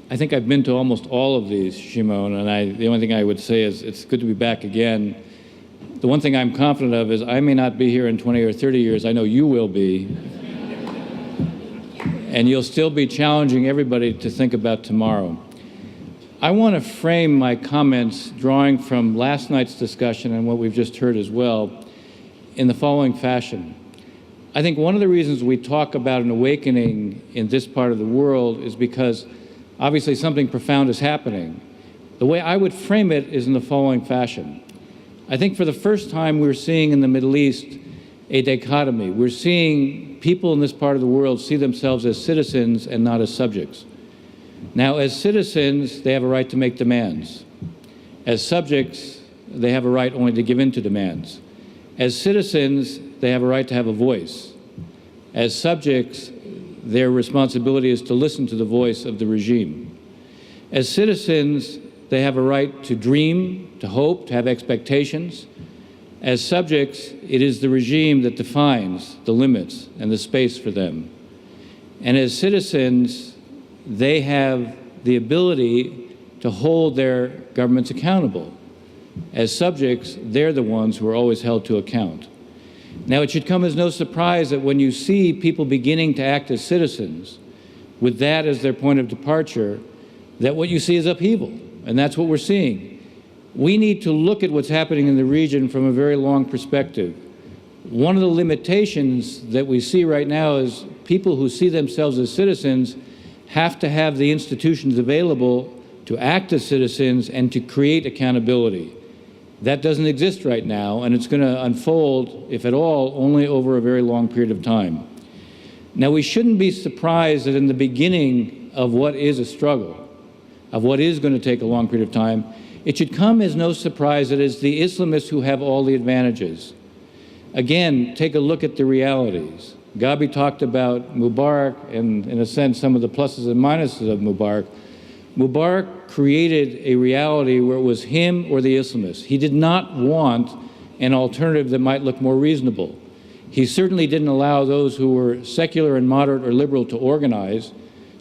I think I've been to almost all of these, Shimon, and the only thing I would say is it's good to be back again. The one thing I'm confident of is I may not be here in 20 or 30 years. I know you will be. And you'll still be challenging everybody to think about tomorrow. I want to frame my comments drawing from last night's discussion and what we've just heard as well in the following fashion. I think one of the reasons we talk about an awakening in this part of the world is because obviously something profound is happening. The way I would frame it is in the following fashion. I think for the first time we're seeing in the Middle East a dichotomy. We're seeing people in this part of the world see themselves as citizens and not as subjects. Now, as citizens, they have a right to make demands. As subjects, they have a right only to give in to demands. As citizens, they have a right to have a voice. As subjects, their responsibility is to listen to the voice of the regime. As citizens, they have a right to dream, to hope, to have expectations. As subjects, it is the regime that defines the limits and the space for them. And as citizens, they have the ability to hold their governments accountable. As subjects, they're the ones who are always held to account. Now, it should come as no surprise that when you see people beginning to act as citizens, with that as their point of departure, that what you see is upheaval, and that's what we're seeing. We need to look at what's happening in the region from a very long perspective. One of the limitations that we see right now is people who see themselves as citizens have to have the institutions available to act as citizens and to create accountability. That doesn't exist right now, and it's going to unfold, if at all, only over a very long period of time. Now, we shouldn't be surprised that in the beginning of what is a struggle, of what is going to take a long period of time, it should come as no surprise that it's the Islamists who have all the advantages. Again, take a look at the realities. Gabi talked about Mubarak and, in a sense, some of the pluses and minuses of Mubarak. Mubarak created a reality where it was him or the Islamists. He did not want an alternative that might look more reasonable. He certainly didn't allow those who were secular and moderate or liberal to organize,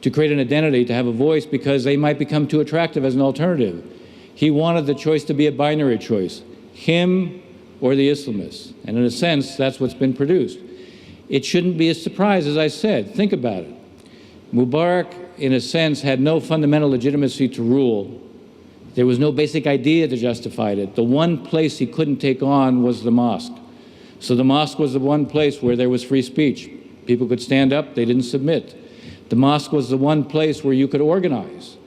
to create an identity, to have a voice, because they might become too attractive as an alternative. He wanted the choice to be a binary choice, him or the Islamists. And in a sense, that's what's been produced. It shouldn't be a surprise, as I said. Think about it. Mubarak, in a sense, had no fundamental legitimacy to rule. There was no basic idea that justified it. The one place he couldn't take on was the mosque. So the mosque was the one place where there was free speech. People could stand up, they didn't submit. The mosque was the one place where you could organize.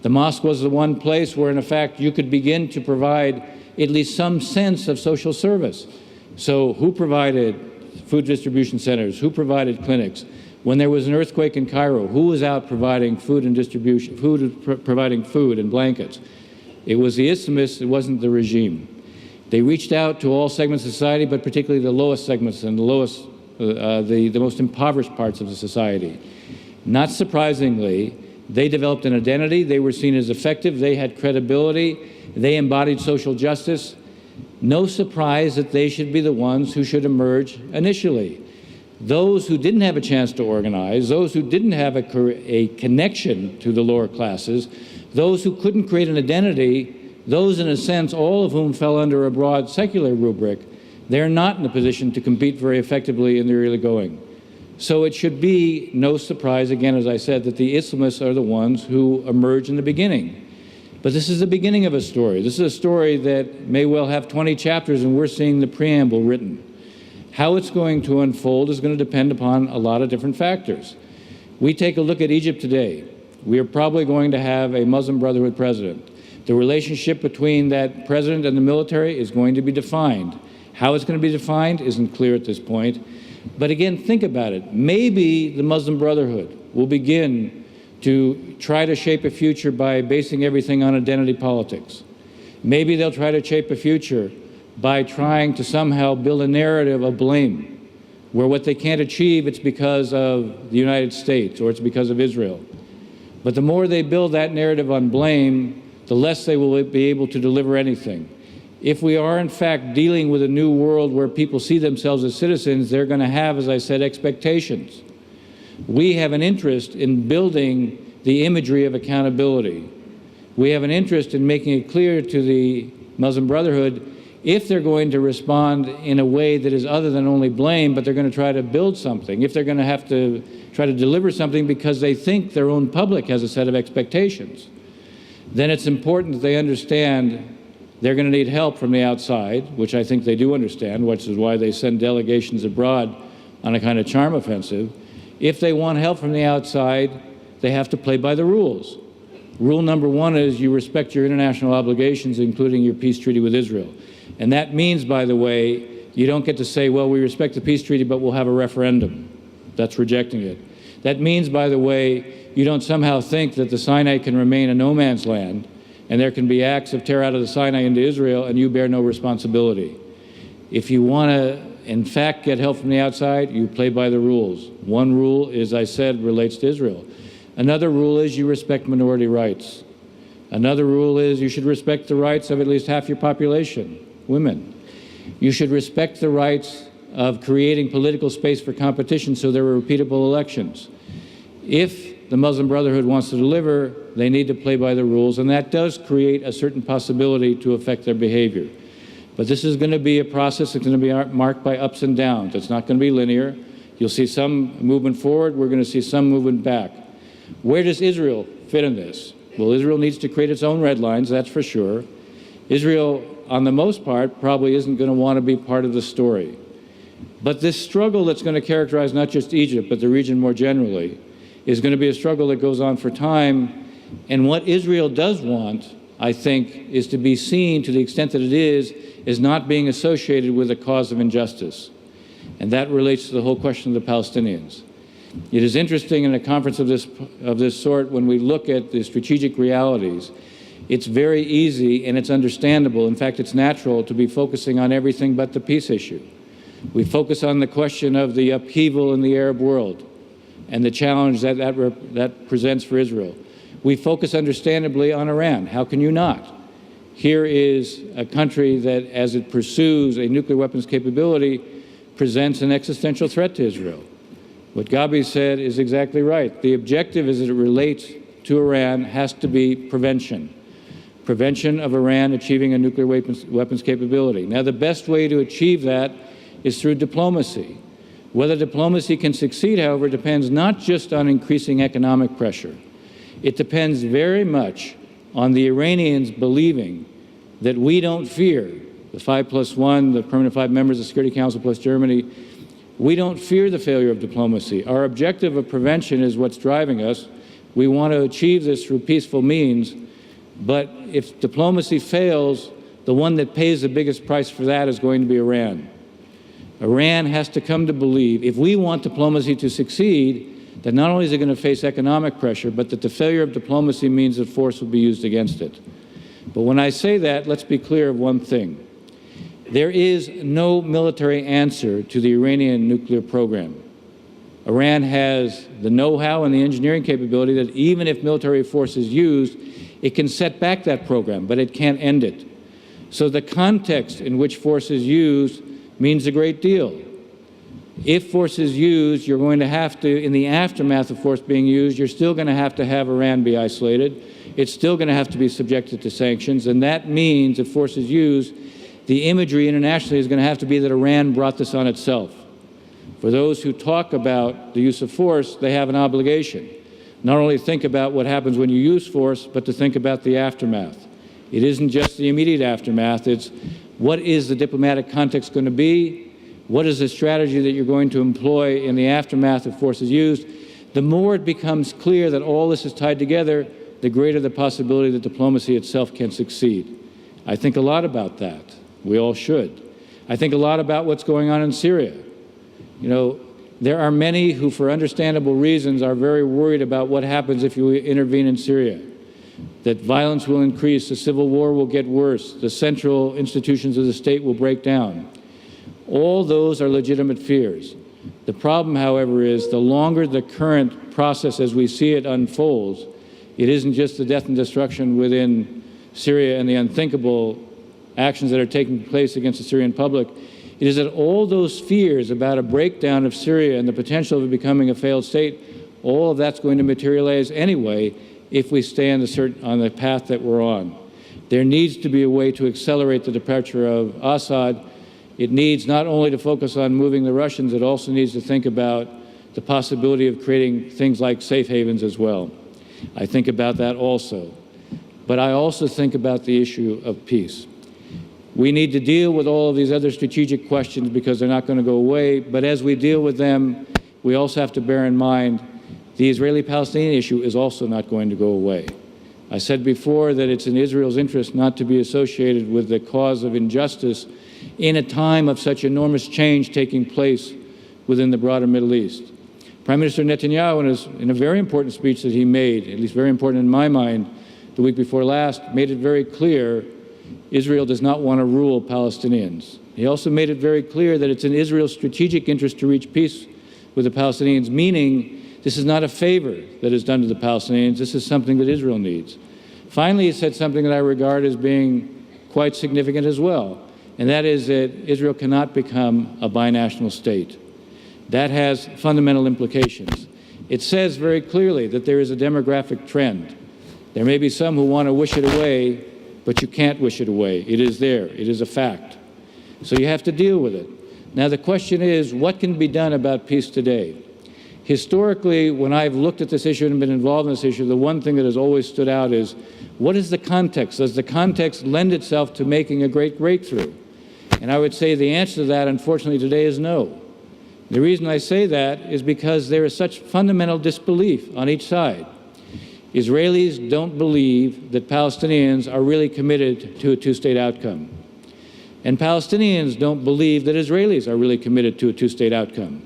The mosque was the one place where, in effect, you could begin to provide at least some sense of social service. So who provided food distribution centers? Who provided clinics? When there was an earthquake in Cairo, who was out providing food and distribution, providing food and blankets? It was the Islamists, it wasn't the regime. They reached out to all segments of society, but particularly the lowest segments and the most impoverished parts of the society. Not surprisingly, they developed an identity, they were seen as effective, they had credibility, they embodied social justice. No surprise that they should be the ones who should emerge initially. Those who didn't have a chance to organize, those who didn't have a connection to the lower classes, those who couldn't create an identity, those, in a sense, all of whom fell under a broad secular rubric, they're not in a position to compete very effectively in the early going. So it should be no surprise, again, as I said, that the Islamists are the ones who emerge in the beginning. But this is the beginning of a story. This is a story that may well have 20 chapters, and we're seeing the preamble written. How it's going to unfold is going to depend upon a lot of different factors. We take a look at Egypt today. We are probably going to have a Muslim Brotherhood president. The relationship between that president and the military is going to be defined. How it's going to be defined isn't clear at this point. But again, think about it. Maybe the Muslim Brotherhood will begin to try to shape a future by basing everything on identity politics. Maybe they'll try to shape a future by trying to somehow build a narrative of blame, where what they can't achieve, it's because of the United States or it's because of Israel. But the more they build that narrative on blame, the less they will be able to deliver anything. If we are, in fact, dealing with a new world where people see themselves as citizens, they're going to have, as I said, expectations. We have an interest in building the imagery of accountability. We have an interest in making it clear to the Muslim Brotherhood if they're going to respond in a way that is other than only blame, but they're going to try to build something, if they're going to have to try to deliver something because they think their own public has a set of expectations, then it's important that they understand they're going to need help from the outside, which I think they do understand, which is why they send delegations abroad on a kind of charm offensive. If they want help from the outside, they have to play by the rules. Rule number one is you respect your international obligations, including your peace treaty with Israel. And that means, by the way, you don't get to say, well, we respect the peace treaty, but we'll have a referendum. That's rejecting it. That means, by the way, you don't somehow think that the Sinai can remain a no man's land and there can be acts of tear out of the Sinai into Israel and you bear no responsibility. If you want to, in fact, get help from the outside, you play by the rules. One rule, as I said, relates to Israel. Another rule is you respect minority rights. Another rule is you should respect the rights of at least half your population, women. You should respect the rights of creating political space for competition so there are repeatable elections. If the Muslim Brotherhood wants to deliver, they need to play by the rules, and that does create a certain possibility to affect their behavior. But this is going to be a process that's going to be marked by ups and downs. It's not going to be linear. You'll see some movement forward. We're going to see some movement back. Where does Israel fit in this? Well, Israel needs to create its own red lines, that's for sure. Israel, on the most part, probably isn't going to want to be part of the story. But this struggle that's going to characterize not just Egypt, but the region more generally, is going to be a struggle that goes on for time. And what Israel does want, I think, is to be seen, to the extent that it is not being associated with a cause of injustice. And that relates to the whole question of the Palestinians. It is interesting in a conference of this sort, when we look at the strategic realities, it's very easy and it's understandable, in fact, it's natural to be focusing on everything but the peace issue. We focus on the question of the upheaval in the Arab world and the challenge that presents for Israel. We focus understandably on Iran. How can you not? Here is a country that, as it pursues a nuclear weapons capability, presents an existential threat to Israel. What Gabi said is exactly right. The objective as it relates to Iran has to be prevention. Prevention of Iran achieving a nuclear weapons capability. Now, the best way to achieve that is through diplomacy. Whether diplomacy can succeed, however, depends not just on increasing economic pressure. It depends very much on the Iranians believing that we don't fear, the 5+1, the permanent 5 members of the Security Council plus Germany, we don't fear the failure of diplomacy. Our objective of prevention is what's driving us. We want to achieve this through peaceful means, but if diplomacy fails, the one that pays the biggest price for that is going to be Iran. Iran has to come to believe, if we want diplomacy to succeed, that not only is it going to face economic pressure, but that the failure of diplomacy means that force will be used against it. But when I say that, let's be clear of one thing. There is no military answer to the Iranian nuclear program. Iran has the know-how and the engineering capability that even if military force is used, it can set back that program, but it can't end it. So the context in which force is used means a great deal. If force is used, you're going to have to, in the aftermath of force being used, you're still going to have Iran be isolated. It's still going to have to be subjected to sanctions, and that means if force is used, the imagery internationally is going to have to be that Iran brought this on itself. For those who talk about the use of force, they have an obligation. Not only think about what happens when you use force, but to think about the aftermath. It isn't just the immediate aftermath, it's what is the diplomatic context going to be? What is the strategy that you're going to employ in the aftermath if force is used? The more it becomes clear that all this is tied together, the greater the possibility that diplomacy itself can succeed. I think a lot about that. We all should. I think a lot about what's going on in Syria. You know, there are many who, for understandable reasons, are very worried about what happens if you intervene in Syria. That violence will increase, the civil war will get worse, the central institutions of the state will break down. All those are legitimate fears. The problem, however, is the longer the current process as we see it unfolds, it isn't just the death and destruction within Syria and the unthinkable actions that are taking place against the Syrian public. It is that all those fears about a breakdown of Syria and the potential of it becoming a failed state All of that's going to materialize anyway if we stay on the path that we're on. There needs to be a way to accelerate the departure of Assad. It needs not only to focus on moving the Russians, it also needs to think about the possibility of creating things like safe havens as well. I think about that also. But I also think about the issue of peace. We need to deal with all of these other strategic questions because they're not going to go away. But as we deal with them, we also have to bear in mind the Israeli-Palestinian issue is also not going to go away. I said before that it's in Israel's interest not to be associated with the cause of injustice in a time of such enormous change taking place within the broader Middle East. Prime Minister Netanyahu, in a very important speech that he made, at least very important in my mind, the week before last, made it very clear Israel does not want to rule Palestinians. He also made it very clear that it's in Israel's strategic interest to reach peace with the Palestinians, meaning this is not a favor that is done to the Palestinians. This is something that Israel needs. Finally, he said something that I regard as being quite significant as well, and that is that Israel cannot become a binational state. That has fundamental implications. It says very clearly that there is a demographic trend. There may be some who want to wish it away, but you can't wish it away. It is there. It is a fact. So you have to deal with it. Now the question is, what can be done about peace today? Historically, when I've looked at this issue and been involved in this issue, the one thing that has always stood out is, what is the context? Does the context lend itself to making a great breakthrough? And I would say the answer to that, unfortunately, today is no. The reason I say that is because there is such fundamental disbelief on each side. Israelis don't believe that Palestinians are really committed to a two-state outcome. And Palestinians don't believe that Israelis are really committed to a two-state outcome.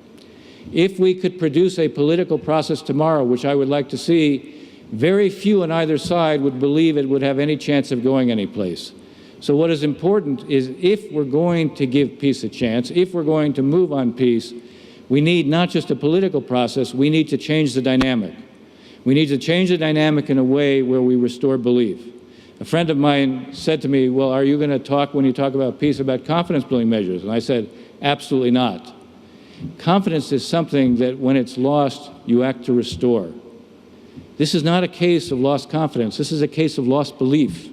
If we could produce a political process tomorrow, which I would like to see, very few on either side would believe it would have any chance of going anyplace. So what is important is, if we're going to give peace a chance, if we're going to move on peace, we need not just a political process, we need to change the dynamic. We need to change the dynamic in a way where we restore belief. A friend of mine said to me, well, are you going to talk, when you talk about peace, about confidence-building measures? And I said, absolutely not. Confidence is something that when it's lost, you act to restore. This is not a case of lost confidence. This is a case of lost belief.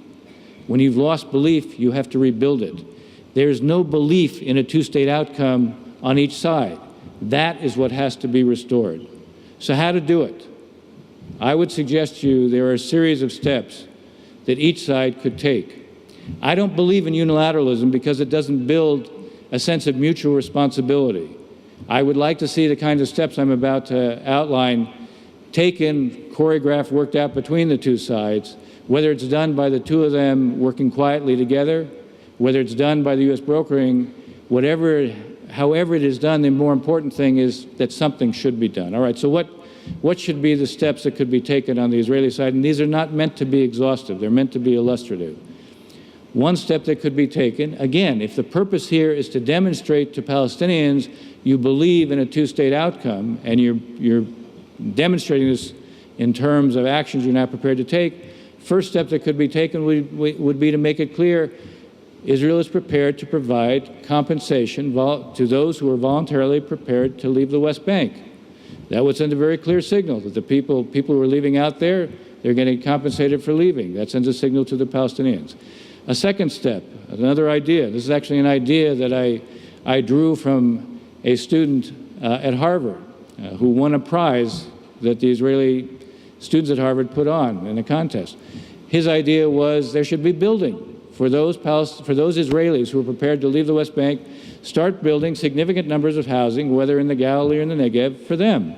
When you've lost belief, you have to rebuild it. There is no belief in a two-state outcome on each side. That is what has to be restored. So how to do it? I would suggest to you there are a series of steps that each side could take. I don't believe in unilateralism because it doesn't build a sense of mutual responsibility. I would like to see the kinds of steps I'm about to outline taken, choreographed, worked out between the two sides, whether it's done by the two of them working quietly together, whether it's done by the U.S. brokering, however it is done, the more important thing is that something should be done. All right, so what should be the steps that could be taken on the Israeli side? And these are not meant to be exhaustive. They're meant to be illustrative. One step that could be taken, again, if the purpose here is to demonstrate to Palestinians you believe in a two-state outcome, and you're demonstrating this in terms of actions you're not prepared to take, first step that could be taken would be to make it clear Israel is prepared to provide compensation to those who are voluntarily prepared to leave the West Bank. That would send a very clear signal that the people who are leaving out there, they're getting compensated for leaving. That sends a signal to the Palestinians. A second step, another idea. This is actually an idea that I drew from a student at Harvard who won a prize that the Israeli students at Harvard put on in a contest. His idea was there should be building for those Israelis who are prepared to leave the West Bank. Start building significant numbers of housing, whether in the Galilee or in the Negev, for them.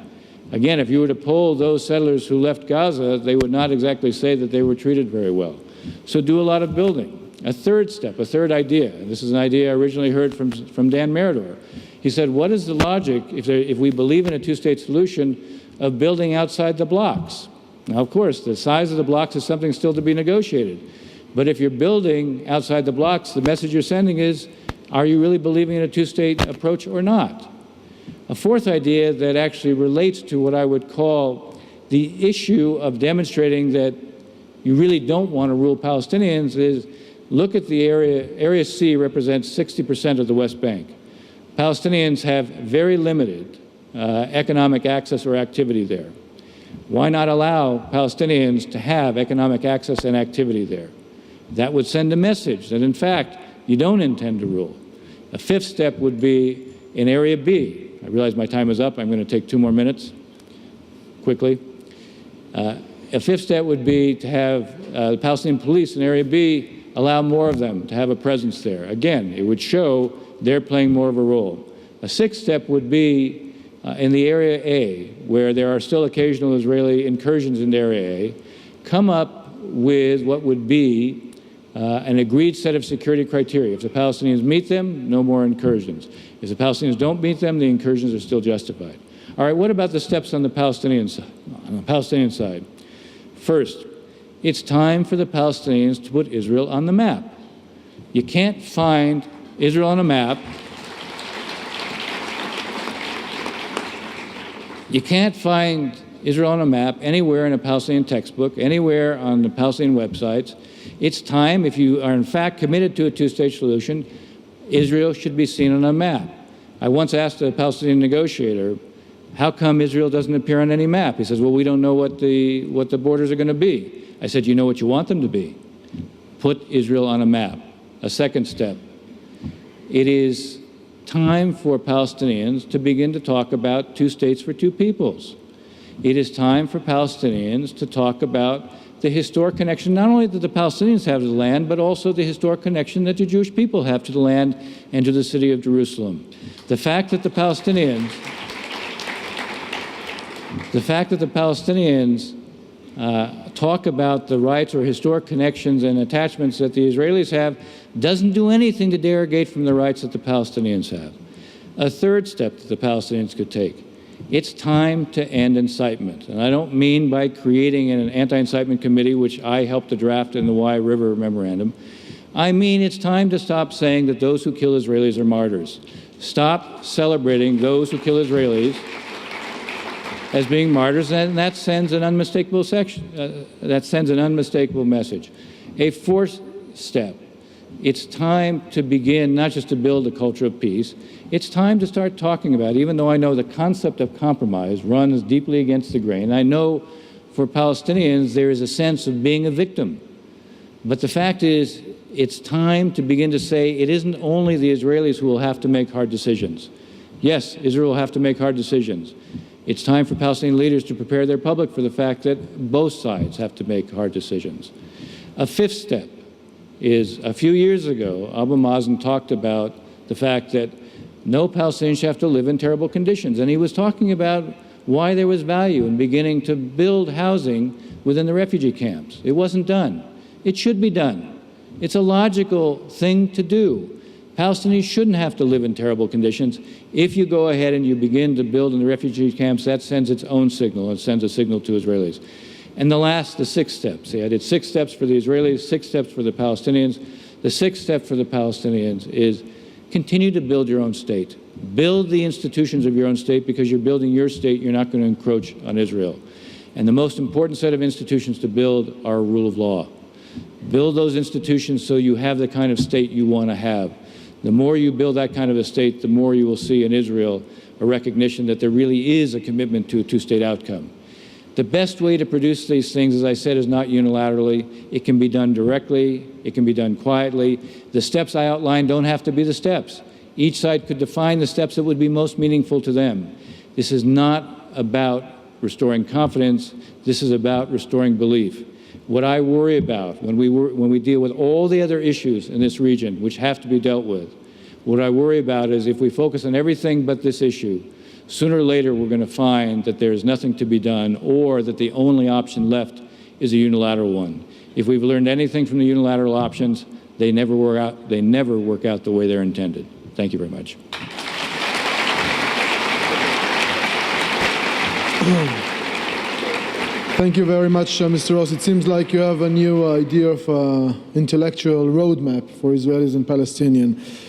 Again, if you were to poll those settlers who left Gaza, they would not exactly say that they were treated very well. So do a lot of building. A third step, a third idea, and this is an idea I originally heard from Dan Meridor. He said, what is the logic, if we believe in a two-state solution, of building outside the blocks? Now, of course, the size of the blocks is something still to be negotiated. But if you're building outside the blocks, the message you're sending is, are you really believing in a two-state approach or not? A fourth idea that actually relates to what I would call the issue of demonstrating that you really don't want to rule Palestinians is, look at the area. Area C represents 60% of the West Bank. Palestinians have very limited economic access or activity there. Why not allow Palestinians to have economic access and activity there? That would send a message that, in fact, you don't intend to rule. A fifth step would be in Area B. I realize my time is up. I'm going to take 2 more minutes quickly. A fifth step would be to have the Palestinian police in Area B allow more of them to have a presence there. Again, it would show they're playing more of a role. A sixth step would be in the Area A, where there are still occasional Israeli incursions in Area A, come up with what would be an agreed set of security criteria. If the Palestinians meet them, no more incursions. If the Palestinians don't meet them, the incursions are still justified. All right, what about the steps on the Palestinian side? First, it's time for the Palestinians to put Israel on the map. You can't find Israel on a map. You can't find Israel on a map anywhere in a Palestinian textbook, anywhere on the Palestinian websites. It's time, if you are in fact committed to a two-state solution, Israel should be seen on a map. I once asked a Palestinian negotiator, how come Israel doesn't appear on any map? He says, well, we don't know what the borders are going to be. I said, you know what you want them to be? Put Israel on a map. A second step. It is time for Palestinians to begin to talk about 2 states for 2 peoples. It is time for Palestinians to talk about the historic connection, not only that the Palestinians have to the land, but also the historic connection that the Jewish people have to the land and to the city of Jerusalem. The fact that the Palestinians talk about the rights or historic connections and attachments that the Israelis have doesn't do anything to derogate from the rights that the Palestinians have. A third step that the Palestinians could take. It's time to end incitement. And I don't mean by creating an anti-incitement committee, which I helped to draft in the Wye River Memorandum. I mean it's time to stop saying that those who kill Israelis are martyrs. Stop celebrating those who kill Israelis as being martyrs, and that sends an unmistakable message. A fourth step. It's time to begin not just to build a culture of peace, it's time to start talking about, even though I know the concept of compromise runs deeply against the grain, I know for Palestinians there is a sense of being a victim. But the fact is, it's time to begin to say it isn't only the Israelis who will have to make hard decisions. Yes, Israel will have to make hard decisions. It's time for Palestinian leaders to prepare their public for the fact that both sides have to make hard decisions. A fifth step is, a few years ago, Abu Mazen talked about the fact that no Palestinians have to live in terrible conditions. And he was talking about why there was value in beginning to build housing within the refugee camps. It wasn't done. It should be done. It's a logical thing to do. Palestinians shouldn't have to live in terrible conditions. If you go ahead and you begin to build in the refugee camps, that sends its own signal. It sends a signal to Israelis. And the sixth step. See, I did 6 steps for the Israelis, 6 steps for the Palestinians. The 6th step for the Palestinians is continue to build your own state. Build the institutions of your own state, because you're building your state, you're not going to encroach on Israel. And the most important set of institutions to build are rule of law. Build those institutions so you have the kind of state you want to have. The more you build that kind of a state, the more you will see in Israel a recognition that there really is a commitment to a 2-state outcome. The best way to produce these things, as I said, is not unilaterally. It can be done directly. It can be done quietly. The steps I outlined don't have to be the steps. Each side could define the steps that would be most meaningful to them. This is not about restoring confidence. This is about restoring belief. What I worry about when we deal with all the other issues in this region, which have to be dealt with, what I worry about is if we focus on everything but this issue, sooner or later we're going to find that there's nothing to be done, or that the only option left is a unilateral one. If we've learned anything from the unilateral options, they never work out the way they're intended. Thank you very much. Thank you very much, Mr. Ross. It seems like you have a new idea of intellectual roadmap for Israelis and Palestinians.